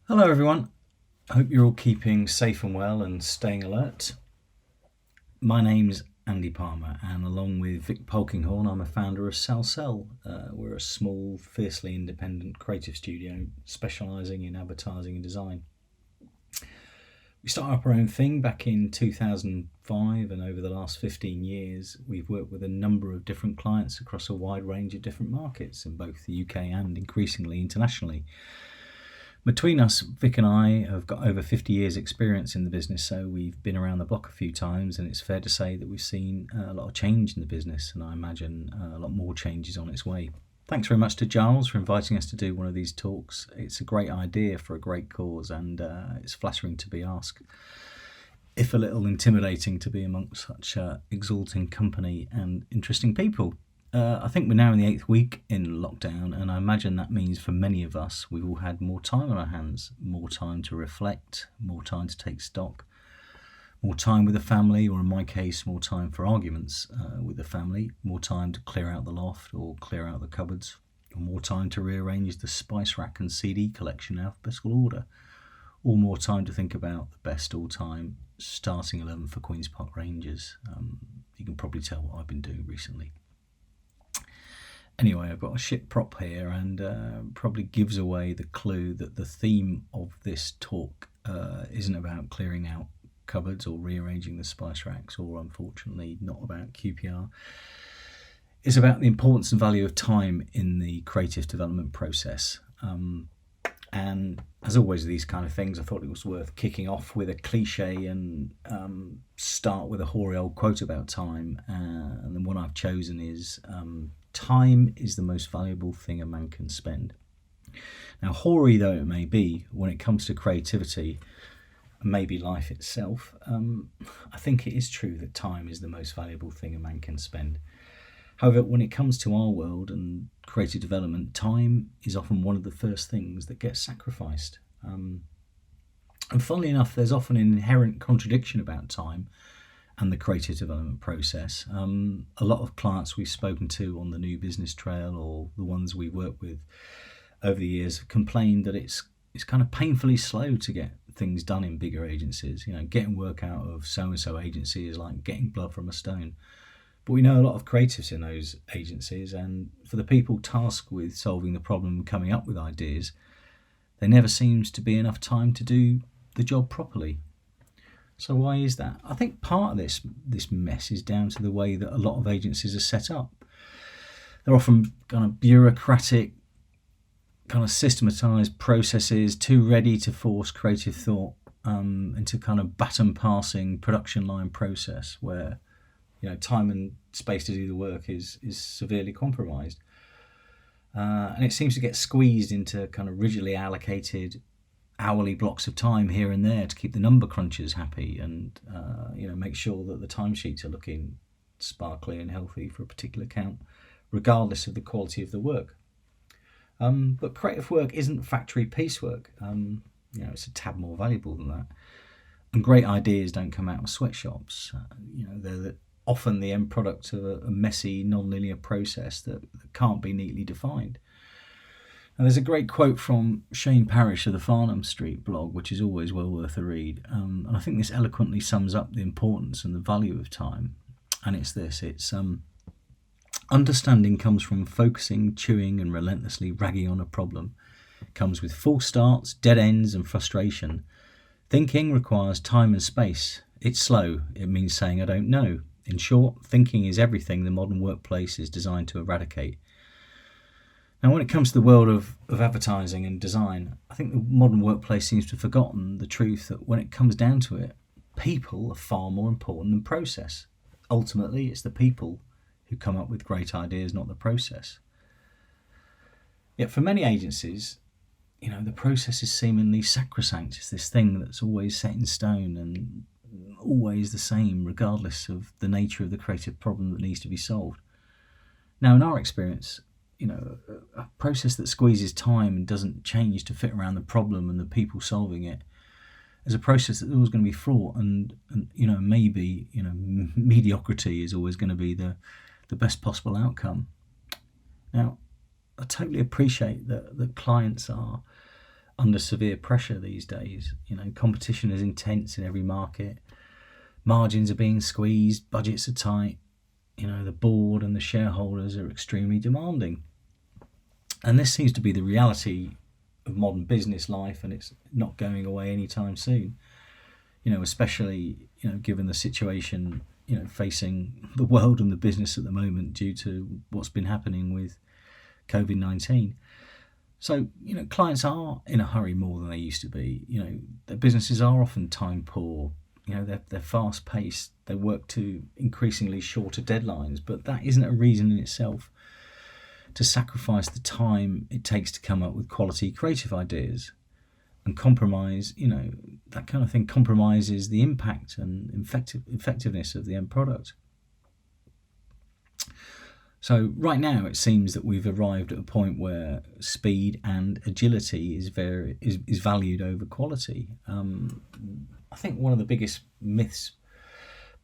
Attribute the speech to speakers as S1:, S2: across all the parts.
S1: Hello everyone, I hope you're all keeping safe and well and staying alert. My name's Andy Palmer, and along with Vic Polkinghorn, I'm a founder of Salcel. We're a small, fiercely independent creative studio specialising in advertising and design. We started up our own thing back in 2005, and over the last 15 years we've worked with a number of different clients across a wide range of different markets in both the UK and increasingly internationally. Between us, Vic and I have got over 50 years experience in the business, so we've been around the block a few times, and it's fair to say that we've seen a lot of change in the business, and I imagine a lot more change is on its way. Thanks very much to Giles for inviting us to do one of these talks. It's a great idea for a great cause, and it's flattering to be asked. If a little intimidating to be amongst such exalting company and interesting people. I think we're now in the 8th week in lockdown, and I imagine that means for many of us we've all had more time on our hands, more time to reflect, more time to take stock, more time with the family, or in my case, more time for arguments with the family, more time to clear out the loft or clear out the cupboards, or more time to rearrange the spice rack and CD collection in alphabetical order, or more time to think about the best all-time starting 11 for Queen's Park Rangers. You can probably tell what I've been doing recently. Anyway, I've got a shit prop here, and probably gives away the clue that the theme of this talk isn't about clearing out cupboards or rearranging the spice racks, or unfortunately not about QPR. It's about the importance and value of time in the creative development process. And as always, these kind of things, I thought it was worth kicking off with a cliche and start with a hoary old quote about time. And the one I've chosen is, time is the most valuable thing a man can spend. Now, hoary though it may be, when it comes to creativity, and maybe life itself, I think it is true that time is the most valuable thing a man can spend. However, when it comes to our world and creative development, time is often one of the first things that gets sacrificed. And funnily enough, there's often an inherent contradiction about time and the creative development process. A lot of clients we've spoken to on the new business trail, or the ones we work with over the years, have complained that it's kind of painfully slow to get things done in bigger agencies. Getting work out of so-and-so agency is like getting blood from a stone. But we know a lot of creatives in those agencies, and for the people tasked with solving the problem and coming up with ideas, there never seems to be enough time to do the job properly. So why is that? I think part of this mess is down to the way that a lot of agencies are set up. They're often kind of bureaucratic, kind of systematized processes, too ready to force creative thought into kind of baton passing production line process where time and space to do the work is severely compromised. And it seems to get squeezed into kind of rigidly allocated hourly blocks of time here and there to keep the number crunchers happy and make sure that the timesheets are looking sparkly and healthy for a particular count, regardless of the quality of the work. But creative work isn't factory piecework. It's a tad more valuable than that. And great ideas don't come out of sweatshops. They're often the end product of a messy, non-linear process that can't be neatly defined. And there's a great quote from Shane Parrish of the Farnham Street blog, which is always well worth a read. And I think this eloquently sums up the importance and the value of time. And it's this, understanding comes from focusing, chewing, and relentlessly ragging on a problem. It comes with false starts, dead ends, and frustration. Thinking requires time and space. It's slow. It means saying, I don't know. In short, thinking is everything the modern workplace is designed to eradicate. Now, when it comes to the world of advertising and design, I think the modern workplace seems to have forgotten the truth that when it comes down to it, people are far more important than process. Ultimately, it's the people who come up with great ideas, not the process. Yet for many agencies, the process is seemingly sacrosanct. It's this thing that's always set in stone and always the same, regardless of the nature of the creative problem that needs to be solved. Now, in our experience, a process that squeezes time and doesn't change to fit around the problem and the people solving it is a process that's always going to be fraught, and maybe mediocrity is always going to be the best possible outcome. Now, I totally appreciate that clients are under severe pressure these days. Competition is intense in every market. Margins are being squeezed, budgets are tight. The board and the shareholders are extremely demanding. And this seems to be the reality of modern business life, and it's not going away anytime soon. Especially, given the situation, facing the world and the business at the moment due to what's been happening with COVID-19. So, clients are in a hurry more than they used to be. Their businesses are often time poor. They're fast paced. They work to increasingly shorter deadlines, but that isn't a reason in itself to sacrifice the time it takes to come up with quality creative ideas. And compromise, that kind of thing compromises the impact and effectiveness of the end product. So right now it seems that we've arrived at a point where speed and agility is valued over quality. I think one of the biggest myths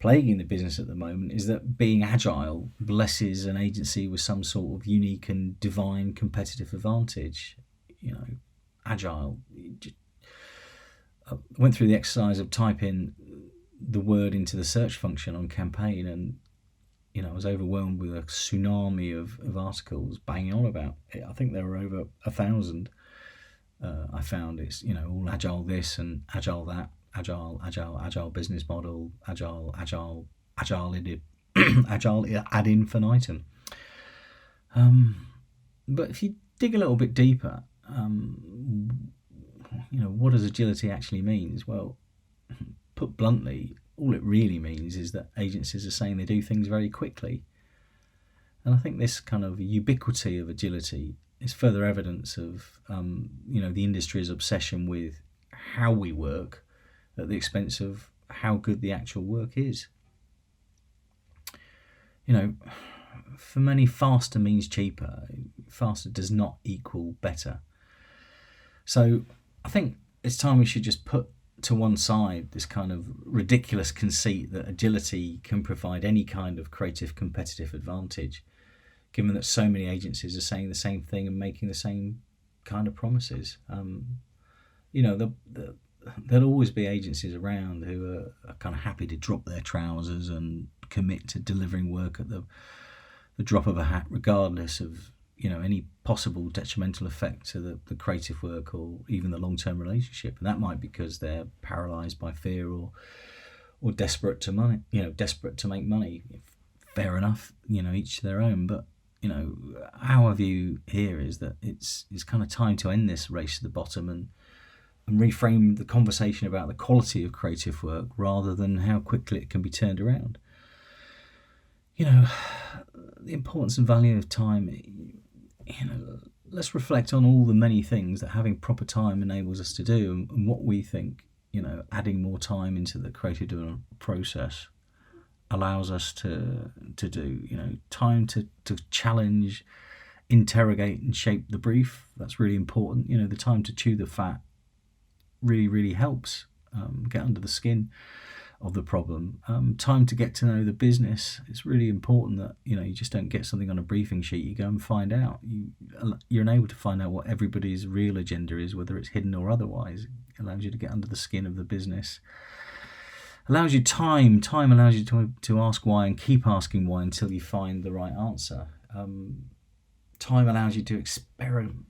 S1: plaguing the business at the moment is that being agile blesses an agency with some sort of unique and divine competitive advantage. Agile. I went through the exercise of typing the word into the search function on Campaign, and I was overwhelmed with a tsunami of articles banging on about it. I think there were over 1,000. I found it's all agile this and agile that, agile business model, agile ad infinitum. But if you dig a little bit deeper, what does agility actually means? Well, put bluntly, all it really means is that agencies are saying they do things very quickly. And I think this kind of ubiquity of agility is further evidence of, the industry's obsession with how we work at the expense of how good the actual work is. For many, faster means cheaper. Faster does not equal better. So I think it's time we should just put to one side this kind of ridiculous conceit that agility can provide any kind of creative competitive advantage, given that so many agencies are saying the same thing and making the same kind of promises. There'll always be agencies around who are kind of happy to drop their trousers and commit to delivering work at the drop of a hat, regardless of any possible detrimental effect to the creative work or even the long-term relationship. And that might be because they're paralyzed by fear or desperate to make money. Fair enough, each to their own. But our view here is that it's kind of time to end this race to the bottom and reframe the conversation about the quality of creative work rather than how quickly it can be turned around. The importance and value of time. Let's reflect on all the many things that having proper time enables us to do, and what we think, adding more time into the creative development process allows us to do. Time to challenge, interrogate and shape the brief. That's really important. The time to chew the fat really, really helps get under the skin of the problem. Time to get to know the business. It's really important that you just don't get something on a briefing sheet. You go and find out. You're enabled to find out what everybody's real agenda is, whether it's hidden or otherwise. It allows you to get under the skin of the business. Allows you time. Time allows you to ask why and keep asking why until you find the right answer. Time allows you to experiment,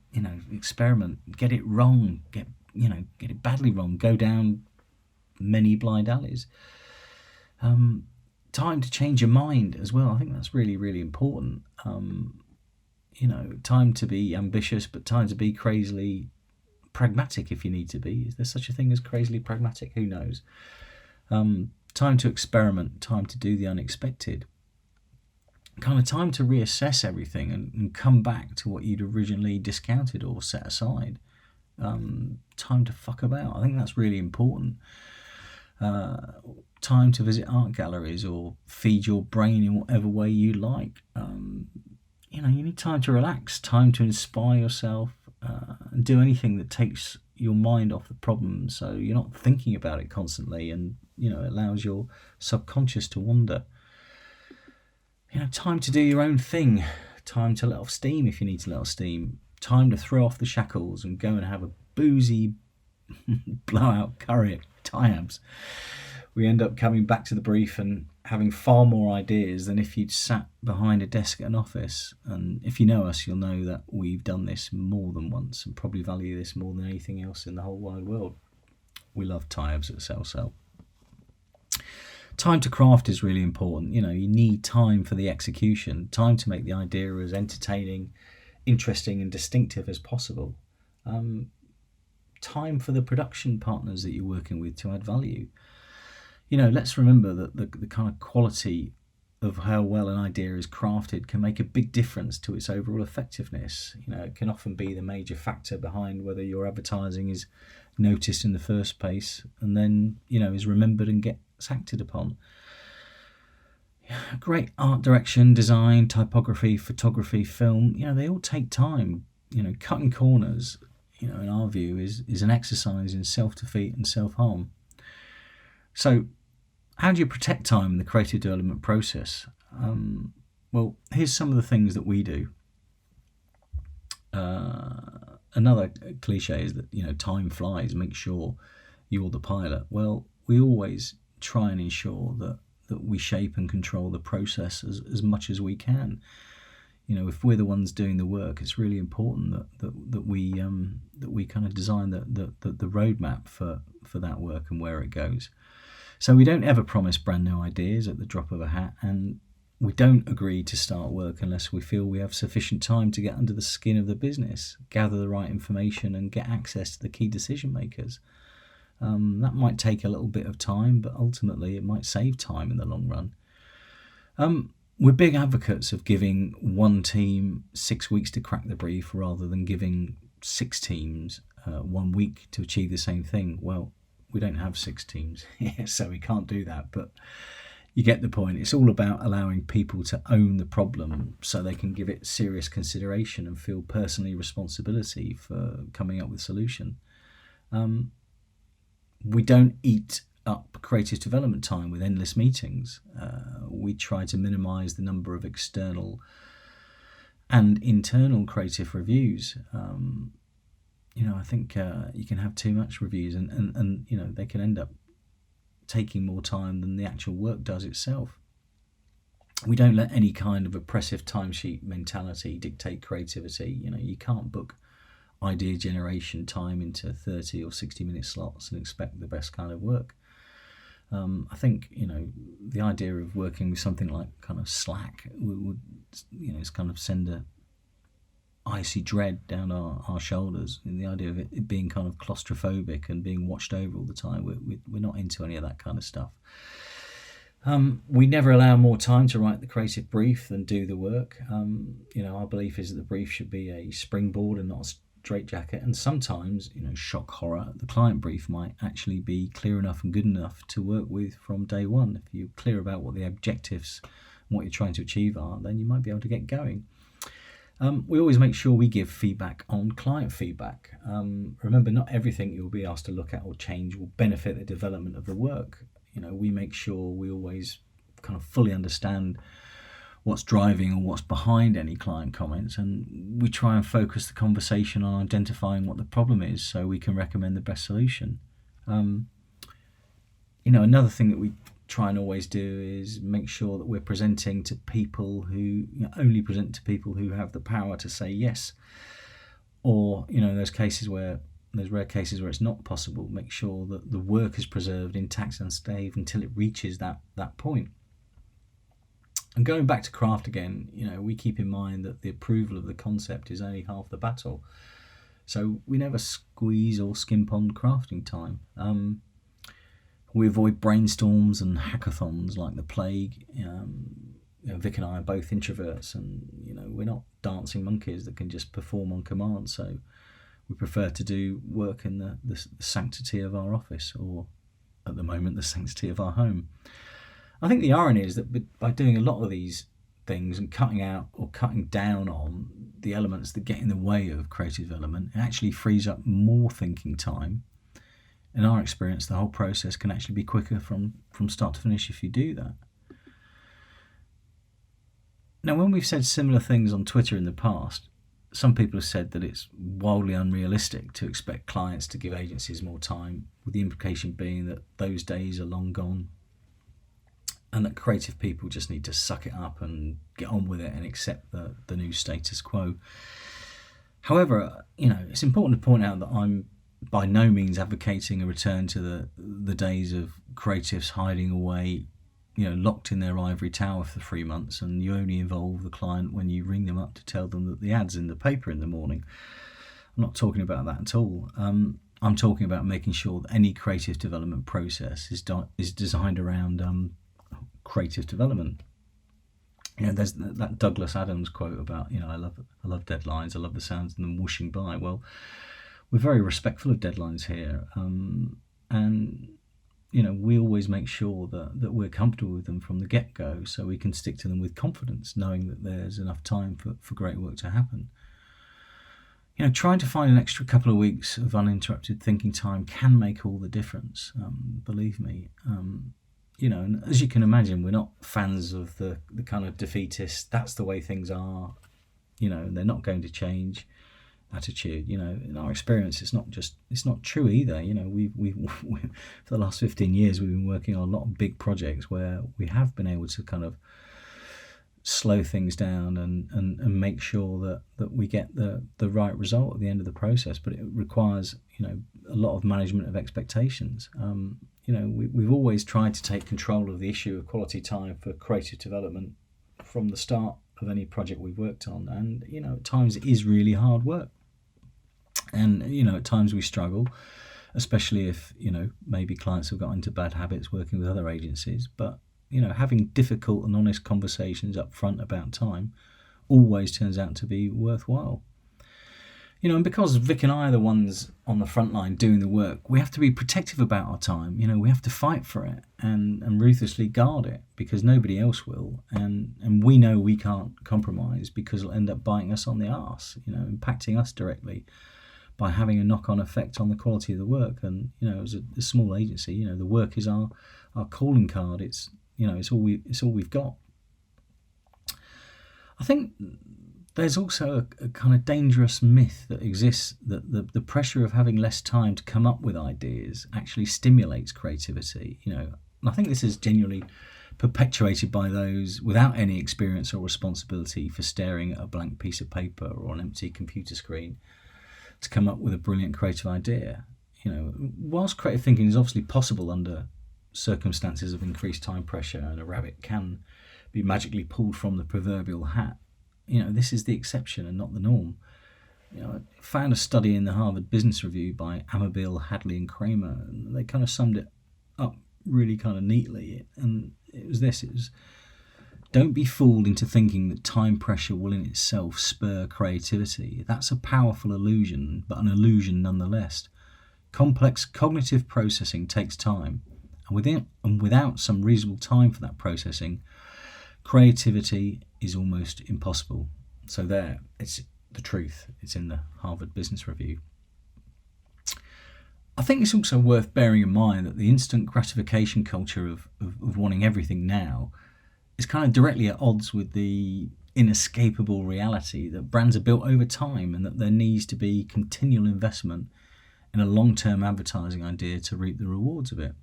S1: get it wrong, get it badly wrong, go down many blind alleys. Time to change your mind as well. I think that's really, really important. Time to be ambitious, but time to be crazily pragmatic if you need to be. Is there such a thing as crazily pragmatic? Who knows? Time to experiment, time to do the unexpected. Kind of time to reassess everything and come back to what you'd originally discounted or set aside. Time to fuck about. I think that's really important. Time to visit art galleries or feed your brain in whatever way you like. You need time to relax, time to inspire yourself, and do anything that takes your mind off the problem so you're not thinking about it constantly, and it allows your subconscious to wander. Time to do your own thing, time to let off steam if you need to let off steam, time to throw off the shackles and go and have a boozy blowout curry at Tyabs, we end up coming back to the brief and having far more ideas than if you'd sat behind a desk at an office. And if you know us, you'll know that we've done this more than once and probably value this more than anything else in the whole wide world. We love Tyabs at Cell. Time to craft is really important. You need time for the execution, time to make the idea as entertaining, interesting and distinctive as possible. Time for the production partners that you're working with to add value. Let's remember that the kind of quality of how well an idea is crafted can make a big difference to its overall effectiveness. It can often be the major factor behind whether your advertising is noticed in the first place and then, is remembered and gets acted upon. Great art direction, design, typography, photography, film, they all take time. Cutting corners, in our view, is an exercise in self-defeat and self-harm. So how do you protect time in the creative development process? Well, here's some of the things that we do. Another cliche is that, time flies, make sure you're the pilot. Well, we always try and ensure that we shape and control the process as much as we can. If we're the ones doing the work, it's really important that we kind of design the roadmap for that work and where it goes. So we don't ever promise brand new ideas at the drop of a hat, and we don't agree to start work unless we feel we have sufficient time to get under the skin of the business, gather the right information and get access to the key decision makers. That might take a little bit of time, but ultimately it might save time in the long run. We're big advocates of giving one team 6 weeks to crack the brief rather than giving 6 teams 1 week to achieve the same thing. Well, we don't have 6 teams, so we can't do that, but you get the point. It's all about allowing people to own the problem so they can give it serious consideration and feel personally responsibility for coming up with a solution. We don't eat up creative development time with endless meetings. We try to minimize the number of external and internal creative reviews. I think you can have too much reviews and they can end up taking more time than the actual work does itself. We don't let any kind of oppressive timesheet mentality dictate creativity. You can't book idea generation time into 30 or 60-minute slots and expect the best kind of work. I think the idea of working with something like kind of Slack would it's kind of send a icy dread down our shoulders, and the idea of it being kind of claustrophobic and being watched over all the time. We're not into any of that kind of stuff. We never allow more time to write the creative brief than do the work. Our belief is that the brief should be a springboard and not a straitjacket, and sometimes, shock horror, the client brief might actually be clear enough and good enough to work with from day one. If you're clear about what the objectives and what you're trying to achieve are, then you might be able to get going. We always make sure we give feedback on client feedback. Remember, not everything you'll be asked to look at or change will benefit the development of the work. We make sure we always kind of fully understand what's driving or what's behind any client comments, and we try and focus the conversation on identifying what the problem is so we can recommend the best solution. Another thing that we try and always do is make sure that we're presenting to people who only present to people who have the power to say yes, or those rare cases where it's not possible, make sure that the work is preserved intact and unscathed until it reaches that point. And going back to craft again, we keep in mind that the approval of the concept is only half the battle. So we never squeeze or skimp on crafting time. We avoid brainstorms and hackathons like the plague. Vic and I are both introverts, and we're not dancing monkeys that can just perform on command. So we prefer to do work in the sanctity of our office, or at the moment, the sanctity of our home. I think the irony is that by doing a lot of these things and cutting out or cutting down on the elements that get in the way of creative development, it actually frees up more thinking time. In our experience, the whole process can actually be quicker from start to finish if you do that. Now, when we've said similar things on Twitter in the past, some people have said that it's wildly unrealistic to expect clients to give agencies more time, with the implication being that those days are long gone and that creative people just need to suck it up and get on with it and accept the new status quo. However, it's important to point out that I'm by no means advocating a return to the days of creatives hiding away, locked in their ivory tower for 3 months, and you only involve the client when you ring them up to tell them that the ad's in the paper in the morning. I'm not talking about that at all. I'm talking about making sure that any creative development process is designed around creative development. There's that Douglas Adams quote about, I love deadlines, I love the sounds of them whooshing by. Well, we're very respectful of deadlines here, and we always make sure that we're comfortable with them from the get-go, so we can stick to them with confidence, knowing that there's enough time for great work to happen. Trying to find an extra couple of weeks of uninterrupted thinking time can make all the difference, believe me. And as you can imagine, we're not fans of the kind of defeatist, that's the way things are, they're not going to change attitude. In our experience, it's not true either. We for the last 15 years, we've been working on a lot of big projects where we have been able to kind of slow things down and make sure that we get the right result at the end of the process. But it requires, a lot of management of expectations. We've always tried to take control of the issue of quality time for creative development from the start of any project we've worked on. And, at times it is really hard work. And, at times we struggle, especially if, maybe clients have got into bad habits working with other agencies. But, having difficult and honest conversations up front about time always turns out to be worthwhile. And because Vic and I are the ones on the front line doing the work, we have to be protective about our time. We have to fight for it and ruthlessly guard it, because nobody else will. And we know we can't compromise, because it'll end up biting us on the arse, impacting us directly by having a knock-on effect on the quality of the work. And, as a small agency, the work is our calling card. It's all we've got. I think there's also a kind of dangerous myth that exists that the pressure of having less time to come up with ideas actually stimulates creativity. And I think this is genuinely perpetuated by those without any experience or responsibility for staring at a blank piece of paper or an empty computer screen to come up with a brilliant creative idea. Whilst creative thinking is obviously possible under circumstances of increased time pressure, and a rabbit can be magically pulled from the proverbial hat, this is the exception and not the norm. I found a study in the Harvard Business Review by Amabile, Hadley and Kramer, and they kind of summed it up really kind of neatly. And it was don't be fooled into thinking that time pressure will in itself spur creativity. That's a powerful illusion, but an illusion nonetheless. Complex cognitive processing takes time, and without some reasonable time for that processing, creativity is almost impossible. So there, it's the truth. It's in the Harvard Business Review. I think it's also worth bearing in mind that the instant gratification culture of wanting everything now is kind of directly at odds with the inescapable reality that brands are built over time, and that there needs to be continual investment in a long-term advertising idea to reap the rewards of it.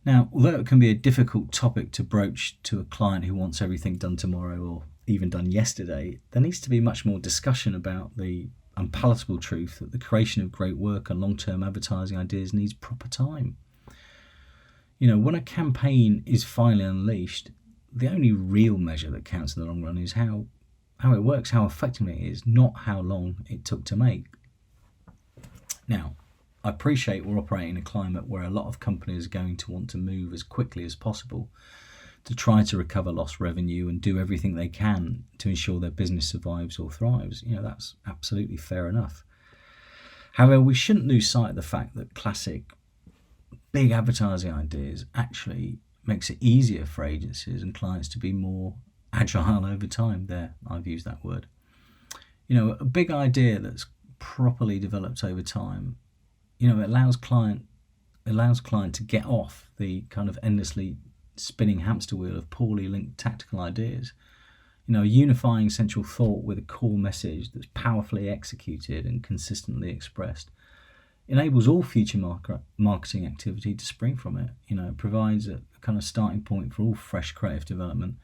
S1: Now, although it can be a difficult topic to broach to a client who wants everything done tomorrow or even done yesterday, there needs to be much more discussion about the unpalatable truth that the creation of great work and long-term advertising ideas needs proper time. When a campaign is finally unleashed, the only real measure that counts in the long run is how it works, how effective it is, not how long it took to make. Now, I appreciate we're operating in a climate where a lot of companies are going to want to move as quickly as possible to try to recover lost revenue and do everything they can to ensure their business survives or thrives. That's absolutely fair enough. However, we shouldn't lose sight of the fact that classic big advertising ideas actually makes it easier for agencies and clients to be more agile over time. There, I've used that word. A big idea that's properly developed over time, it allows client to get off the kind of endlessly spinning hamster wheel of poorly linked tactical ideas. A unifying central thought with a core message that's powerfully executed and consistently expressed enables all future marketing activity to spring from it. It provides a kind of starting point for all fresh creative development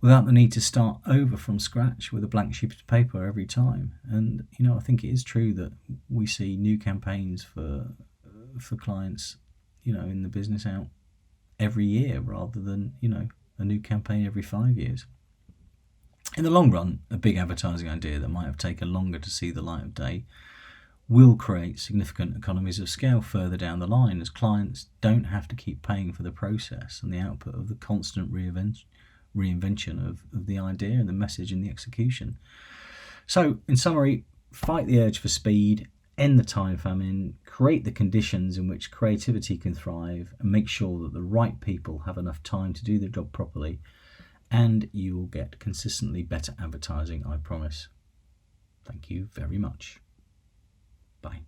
S1: without the need to start over from scratch with a blank sheet of paper every time. And I think it is true that we see new campaigns for clients in the business out every year rather than a new campaign every 5 years. In the long run, a big advertising idea that might have taken longer to see the light of day will create significant economies of scale further down the line, as clients don't have to keep paying for the process and the output of the constant reinvention of the idea and the message and the execution. So, in summary, fight the urge for speed, end the time famine, create the conditions in which creativity can thrive, and make sure that the right people have enough time to do the job properly, and you will get consistently better advertising, I promise. Thank you very much. Bye.